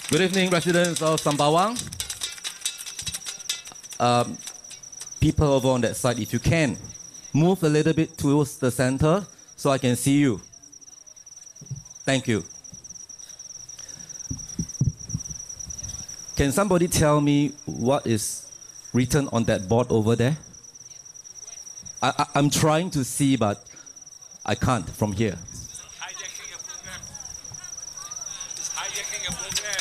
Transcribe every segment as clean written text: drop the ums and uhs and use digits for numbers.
Good evening, residents of Sembawang. People over on that side, if you can, move a little bit towards the center so I can see you. Thank you. Can somebody tell me what is written on that board over there? I'm trying to see, but I can't from here. Hijacking a program. It's hijacking a program.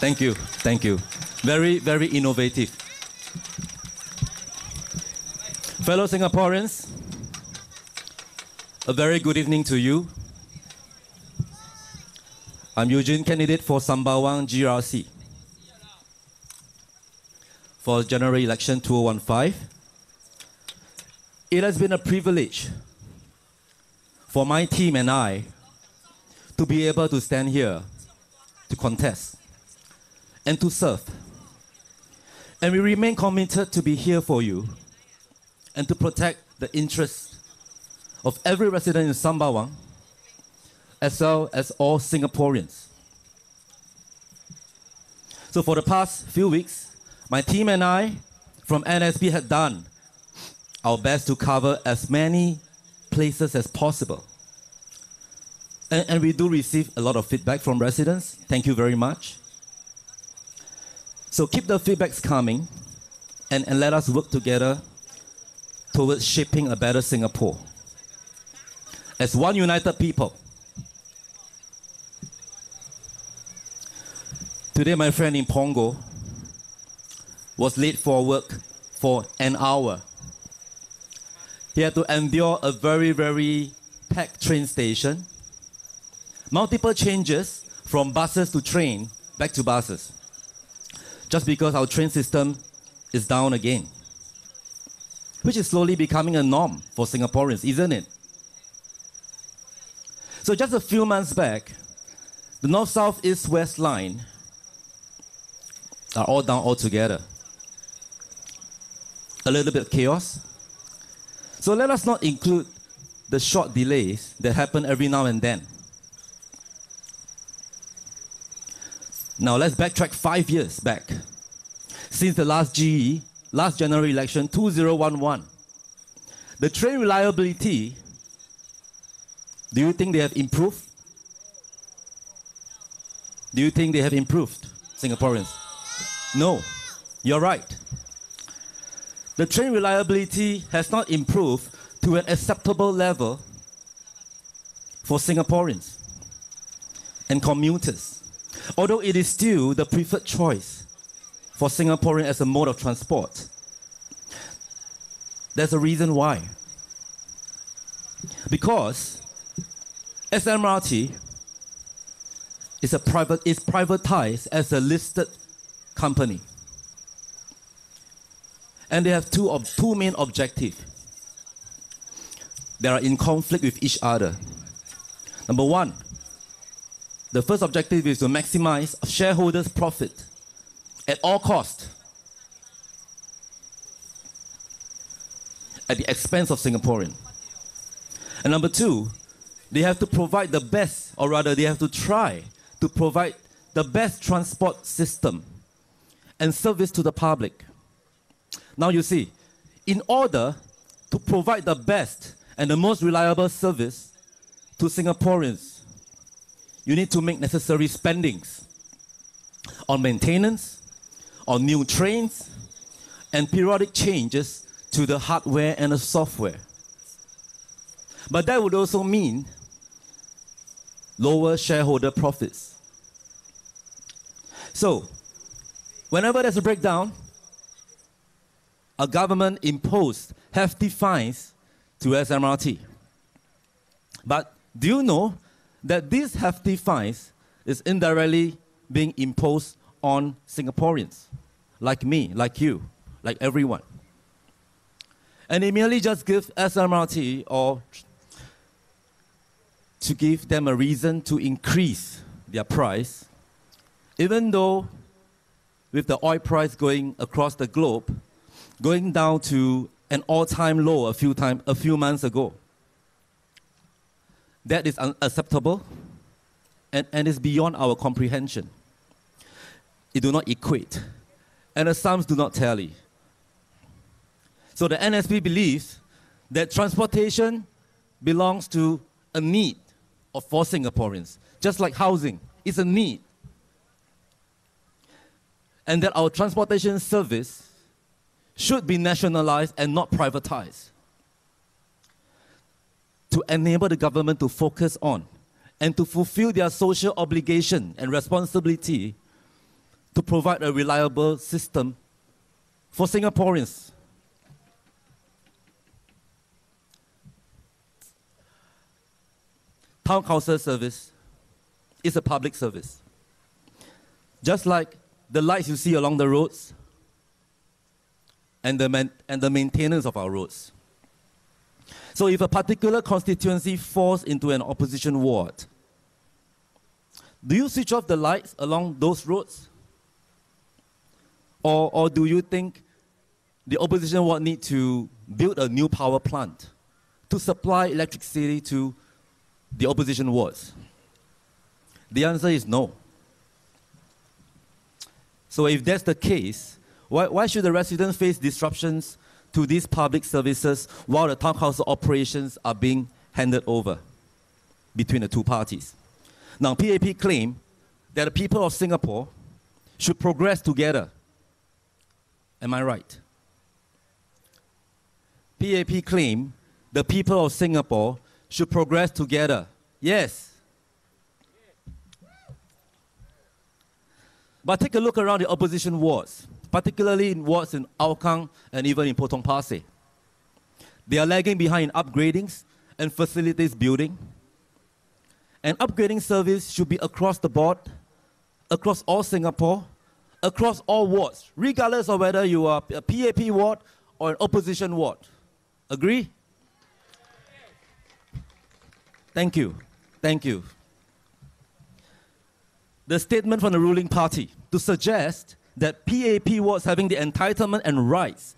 Thank you, thank you. Very, very innovative. Fellow Singaporeans, a very good evening to you. I'm Eugene, candidate for Sembawang GRC for general election 2015. It has been a privilege for my team and I to be able to stand here to contest and to serve. And we remain committed to be here for you and to protect the interests of every resident in Sembawang, as well as all Singaporeans. So for the past few weeks, my team and I from NSP had done our best to cover as many places as possible. And we do receive a lot of feedback from residents. Thank you very much. So keep the feedbacks coming and let us work together towards shaping a better Singapore as one united people. Today, my friend in Pongo was late for work for an hour. He had to endure a very, very packed train station, multiple changes from buses to train, back to buses, just because our train system is down again, which is slowly becoming a norm for Singaporeans, isn't it? So just a few months back, the North, South, East, West line are all down altogether. A little bit of chaos. So let us not include the short delays that happen every now and then. Now let's backtrack 5 years back. Since the last general election, 2011, the train reliability, do you think they have improved? Do you think they have improved, Singaporeans? No, you're right. The train reliability has not improved to an acceptable level for Singaporeans and commuters, although it is still the preferred choice for Singaporeans as a mode of transport. There's a reason why. Because SMRT is privatized as a listed company. And they have two main objectives. They are in conflict with each other. Number one, the first objective is to maximize shareholders' profit at all costs, at the expense of Singaporeans. And number two, they have to provide the best, or rather they have to try to provide the best transport system and service to the public. Now you see, in order to provide the best and the most reliable service to Singaporeans, you need to make necessary spendings on maintenance, on new trains, and periodic changes to the hardware and the software. But that would also mean lower shareholder profits. So, whenever there's a breakdown, a government imposed hefty fines to SMRT. But do you know that these hefty fines is indirectly being imposed on Singaporeans, like me, like you, like everyone? And they merely just give SMRT or to give them a reason to increase their price, even though with the oil price going across the globe, going down to an all-time low a few months ago. That is unacceptable. and is beyond our comprehension. It do not equate, and the sums do not tally. So the NSP believes that transportation belongs to a need of all Singaporeans, just like housing is a need. And that our transportation service should be nationalized and not privatized to enable the government to focus on and to fulfill their social obligation and responsibility to provide a reliable system for Singaporeans. Town council service is a public service. Just like the lights you see along the roads and the maintenance of our roads. So if a particular constituency falls into an opposition ward, do you switch off the lights along those roads? Or do you think the opposition ward need to build a new power plant to supply electricity to the opposition wards? The answer is no. So if that's the case, why should the residents face disruptions to these public services while the town council operations are being handed over between the two parties? Now, PAP claim that the people of Singapore should progress together. Am I right? PAP claim the people of Singapore should progress together. Yes. But take a look around the opposition wards, particularly in wards in Hougang and even in Potong Pasir. They are lagging behind in upgradings and facilities building. And upgrading service should be across the board, across all Singapore, across all wards, regardless of whether you are a PAP ward or an opposition ward. Agree? Thank you. Thank you. The statement from the ruling party to suggest that PAP wards having the entitlement and rights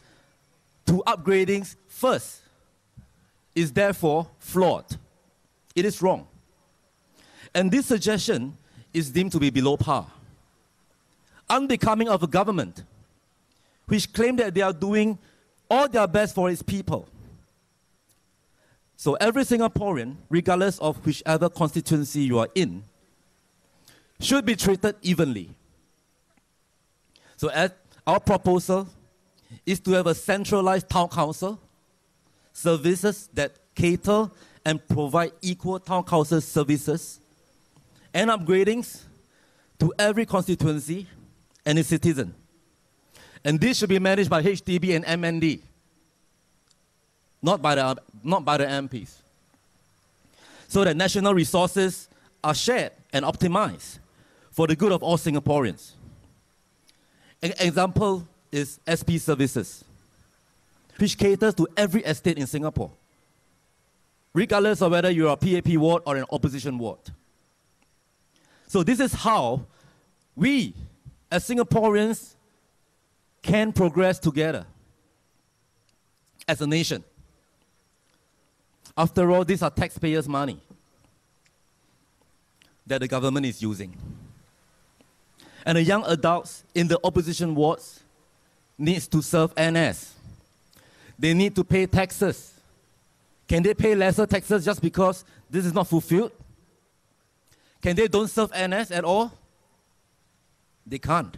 to upgradings first is therefore flawed. It is wrong. And this suggestion is deemed to be below par, unbecoming of a government which claim that they are doing all their best for its people. So every Singaporean, regardless of whichever constituency you are in, should be treated evenly. So our proposal is to have a centralized town council, services that cater and provide equal town council services and upgradings to every constituency and its citizen. And this should be managed by HDB and MND, not by the MPs. So that national resources are shared and optimized for the good of all Singaporeans. An example is SP services, which caters to every estate in Singapore, regardless of whether you're a PAP ward or an opposition ward. So this is how we, as Singaporeans, can progress together as a nation. After all, these are taxpayers' money that the government is using. And the young adults in the opposition wards needs to serve NS. They need to pay taxes. Can they pay lesser taxes just because this is not fulfilled? Can they don't serve NS at all? They can't.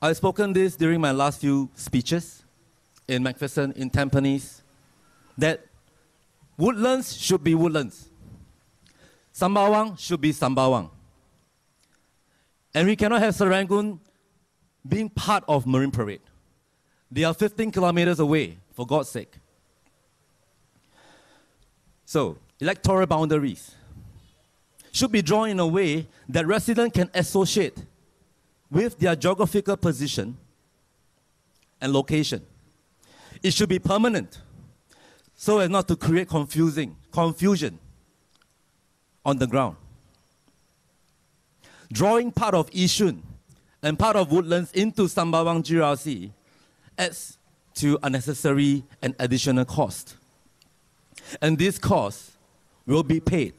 I've spoken this during my last few speeches in Macpherson, in Tampines, that Woodlands should be Woodlands. Sembawang should be Sembawang. And we cannot have Serangoon being part of Marine Parade. They are 15 kilometers away, for God's sake. So, electoral boundaries should be drawn in a way that residents can associate with their geographical position and location. It should be permanent, so as not to create confusion on the ground. Drawing part of Yishun and part of Woodlands into Sembawang GRC adds to unnecessary and additional cost. And this cost will be paid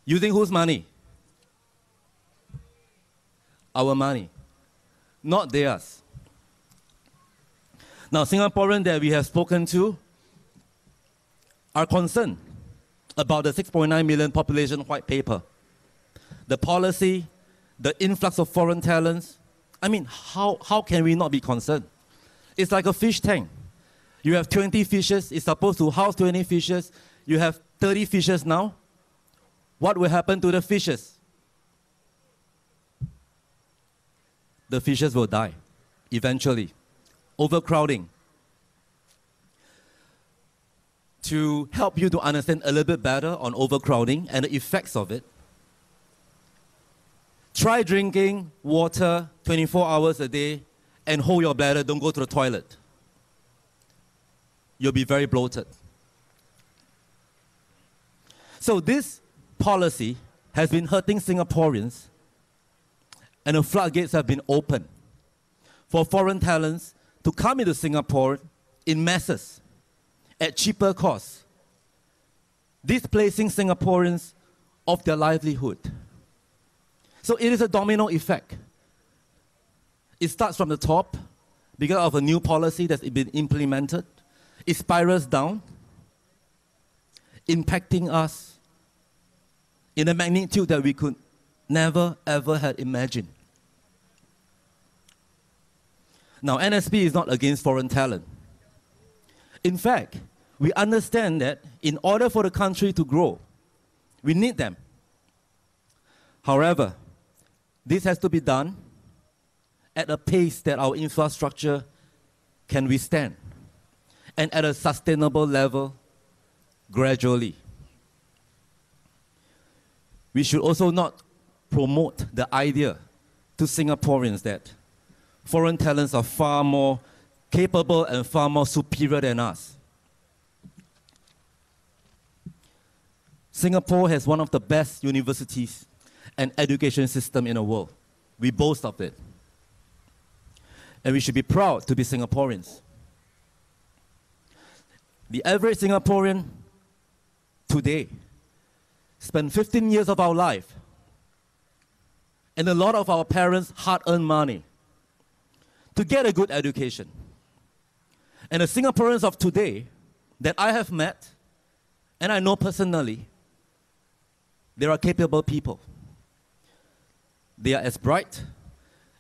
using whose money? Our money, not theirs. Now, Singaporeans that we have spoken to are concerned about the 6.9 million population white paper, the policy, the influx of foreign talents. I mean, how can we not be concerned? It's like a fish tank. You have 20 fishes, it's supposed to house 20 fishes. You have 30 fishes now. What will happen to the fishes? The fishes will die eventually. Overcrowding. To help you to understand a little bit better on overcrowding and the effects of it, try drinking water 24 hours a day and hold your bladder, don't go to the toilet. You'll be very bloated. So this policy has been hurting Singaporeans, and the floodgates have been opened for foreign talents to come into Singapore in masses at cheaper costs, displacing Singaporeans of their livelihood. So it is a domino effect. It starts from the top because of a new policy that's been implemented. It spirals down, impacting us in a magnitude that we could never ever had imagined. Now, NSP is not against foreign talent. In fact, we understand that in order for the country to grow, we need them. However, this has to be done at a pace that our infrastructure can withstand, and at a sustainable level gradually. We should also not promote the idea to Singaporeans that foreign talents are far more capable and far more superior than us. Singapore has one of the best universities and education system in the world. We boast of it. And we should be proud to be Singaporeans. The average Singaporean today spend 15 years of our life and a lot of our parents' hard-earned money to get a good education. And the Singaporeans of today that I have met, and I know personally, they are capable people. They are as bright,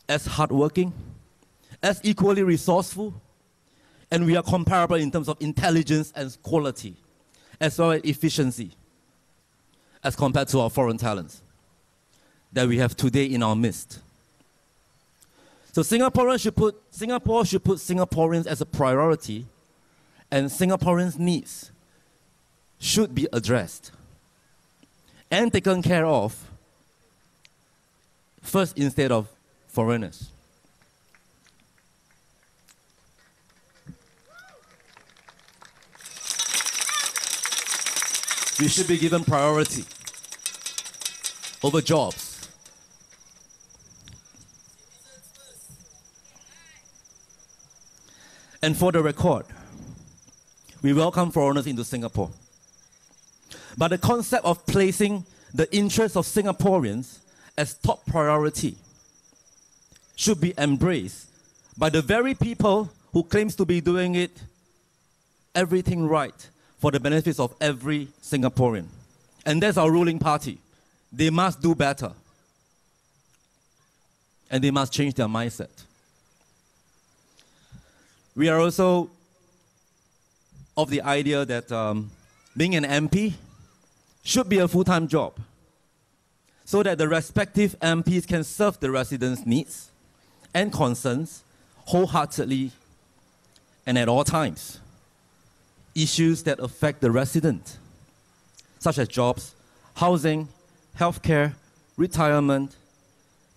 as hardworking, as equally resourceful, and we are comparable in terms of intelligence and quality, as well as efficiency, as compared to our foreign talents that we have today in our midst. So Singapore should put Singaporeans as a priority, and Singaporeans' needs should be addressed and taken care of first instead of foreigners. We should be given priority over jobs. And for the record, we welcome foreigners into Singapore. But the concept of placing the interests of Singaporeans as top priority should be embraced by the very people who claims to be doing it everything right for the benefits of every Singaporean. And that's our ruling party. They must do better. And they must change their mindset. We are also of the idea that being an MP should be a full-time job so that the respective MPs can serve the residents' needs and concerns wholeheartedly and at all times. Issues that affect the resident, such as jobs, housing, healthcare, retirement,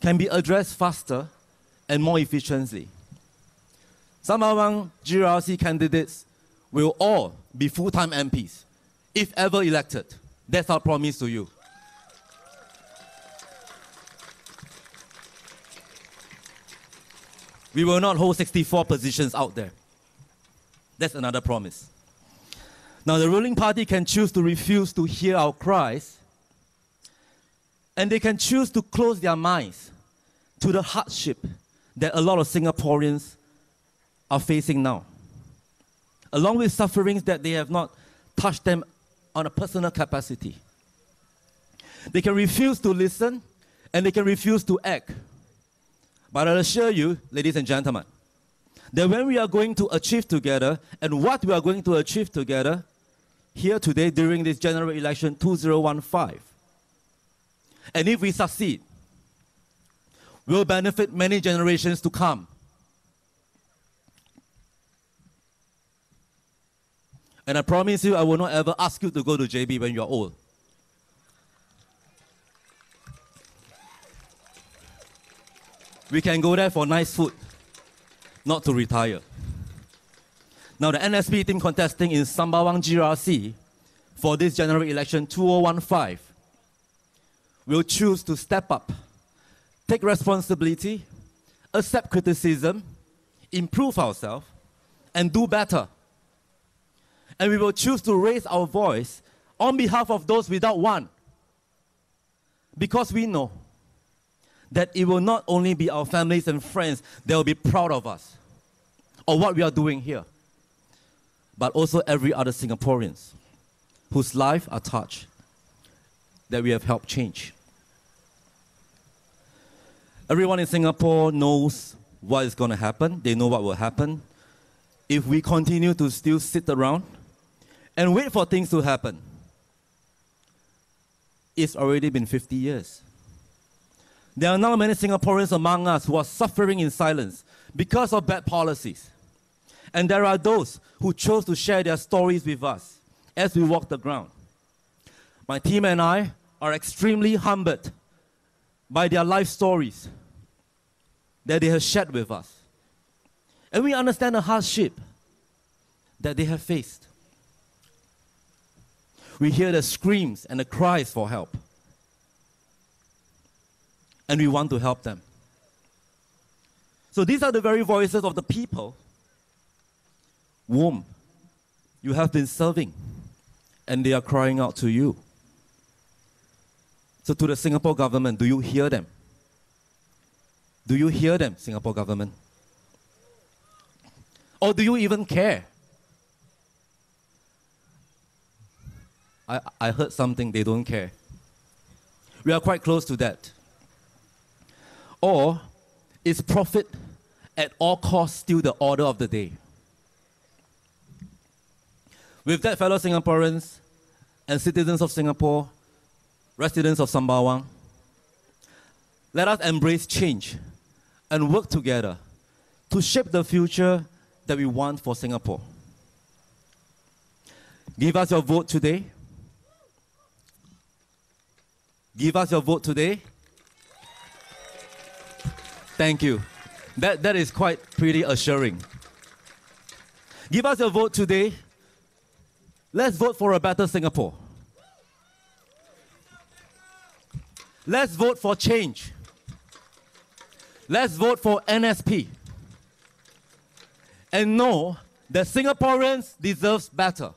can be addressed faster and more efficiently. Some among GRC candidates will all be full-time MPs, if ever elected. That's our promise to you. We will not hold 64 positions out there. That's another promise. Now, the ruling party can choose to refuse to hear our cries, and they can choose to close their minds to the hardship that a lot of Singaporeans are facing now, along with sufferings that they have not touched them on a personal capacity. They can refuse to listen, and they can refuse to act. But I assure you, ladies and gentlemen, that when we are going to achieve together, and what we are going to achieve together here today during this general election 2015, and if we succeed, we'll benefit many generations to come. And I promise you, I will not ever ask you to go to JB when you're old. We can go there for nice food, not to retire. Now, the NSP team contesting in Sembawang GRC for this general election 2015 will choose to step up, take responsibility, accept criticism, improve ourselves, and do better. And we will choose to raise our voice on behalf of those without one, because we know that it will not only be our families and friends that will be proud of us or what we are doing here, but also every other Singaporeans whose lives are touched, that we have helped change. Everyone in Singapore knows what is going to happen. They know what will happen if we continue to still sit around and wait for things to happen. It's already been 50 years. There are now many Singaporeans among us who are suffering in silence because of bad policies. And there are those who chose to share their stories with us as we walk the ground. My team and I are extremely humbled by their life stories that they have shared with us. And we understand the hardship that they have faced. We hear the screams and the cries for help. And we want to help them. So these are the very voices of the people whom you have been serving, and they are crying out to you. So to the Singapore government, do you hear them? Do you hear them, Singapore government? Or do you even care? I heard something, they don't care. We are quite close to that. Or is profit at all costs still the order of the day? With that, fellow Singaporeans and citizens of Singapore, residents of Sembawang, let us embrace change and work together to shape the future that we want for Singapore. Give us your vote today. Give us your vote today. Thank you. That is quite pretty assuring. Give us your vote today. Let's vote for a better Singapore. Let's vote for change. Let's vote for NSP. And know that Singaporeans deserve better.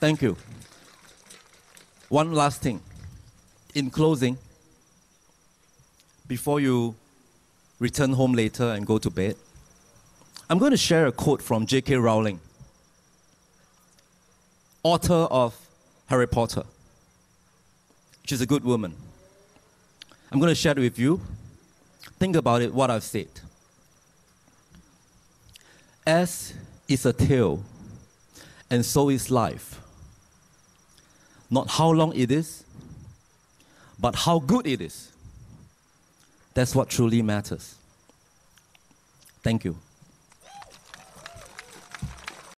Thank you. One last thing. In closing, before you return home later and go to bed, I'm going to share a quote from J.K. Rowling, author of Harry Potter. She's a good woman. I'm going to share it with you. Think about it, what I've said. As is a tale, and so is life. Not how long it is, but how good it is. That's what truly matters. Thank you.